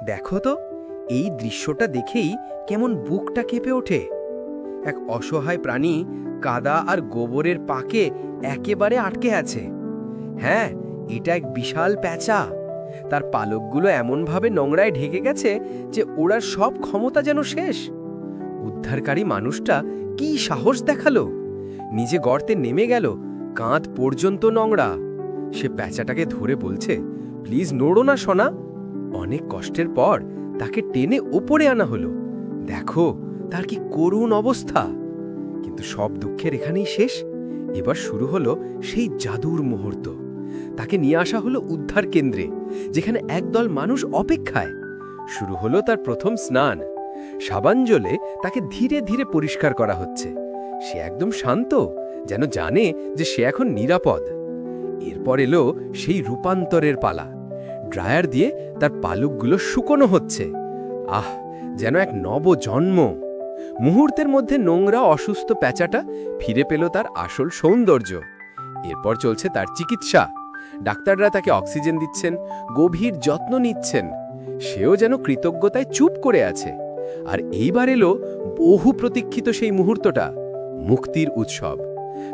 দেখো তো, এই দৃশ্যটা দেখেই কেমন বুকটা কেঁপে ওঠে। এক অসহায় প্রাণী কাদা আর গোবরের পাকে একেবারে আটকে আছে। হ্যাঁ, এটা এক বিশাল প্যাঁচা। তার পালকগুলো এমনভাবে নোংরায় ঢেকে গেছে যে ওড়ার সব ক্ষমতা যেন শেষ। উদ্ধারকারী মানুষটা কি সাহস দেখালো! নিজে গর্তে নেমে গেল, কাঁধ পর্যন্ত নোংরা। সে প্যাঁচাটাকে ধরে বলছে, প্লিজ নড়ো না সোনা। অনেক কষ্টের পর তাকে টেনে ওপরে আনা হলো। দেখো তার কি করুণ অবস্থা। কিন্তু সব দুঃখের এখানেই শেষ। এবার শুরু হলো সেই জাদুর মুহূর্ত। তাকে নিয়ে আসা হলো উদ্ধার কেন্দ্রে, যেখানে একদল মানুষ অপেক্ষায়। শুরু হলো তার প্রথম স্নান। সাবান জলে তাকে ধীরে ধীরে পরিষ্কার করা হচ্ছে। সে একদম শান্ত, যেন জানে যে সে এখন নিরাপদ। এরপর এলো সেই রূপান্তরের পালা। ড্রায়ার দিয়ে তার পালকগুলো শুকনো হচ্ছে। আহ, যেন এক নবজন্ম। মুহূর্তের মধ্যে নোংরা অসুস্থ প্যাঁচাটা ফিরে পেল তার আসল সৌন্দর্য। এরপর চলছে তার চিকিৎসা। ডাক্তাররা তাকে অক্সিজেন দিচ্ছেন, গভীর যত্ন নিচ্ছেন। সেও যেন কৃতজ্ঞতায় চুপ করে আছে। আর এইবার এলো বহু প্রতীক্ষিত সেই মুহূর্তটা, মুক্তির উৎসব।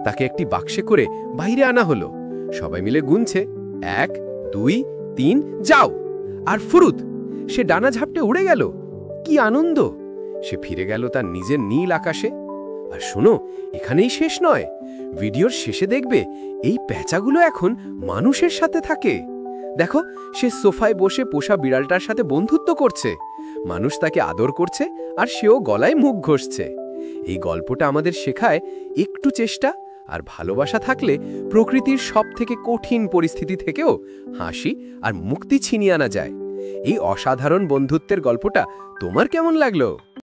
তাকে একটি বাক্সে করে বাইরে আনা হলো। সবাই মিলে গুনছে, 1, 2, 3, যাও। আর ফুরুত, সে ডানা ঝাপটে উড়ে গেল। কি আনন্দ! সে ফিরে গেল তার নিজের নীল আকাশে। আর শোনো, এখানেই শেষ নয়। ভিডিওর শেষে দেখবে এই প্যাঁচাগুলো এখন মানুষের সাথে থাকে। দেখো, সে সোফায় বসে পোষা বিড়ালটার সাথে বন্ধুত্ব করছে। মানুষ তাকে আদর করছে, আর সেও গলায় মুখ ঘষছে। এই গল্পটা আমাদের শেখায়, একটু চেষ্টা আর ভালোবাসা থাকলে প্রকৃতির সবথেকে কঠিন পরিস্থিতি থেকেও হাসি আর মুক্তি ছিনিয়ে আনা যায়। এই অসাধারণ বন্ধুত্বের গল্পটা তোমার কেমন লাগলো?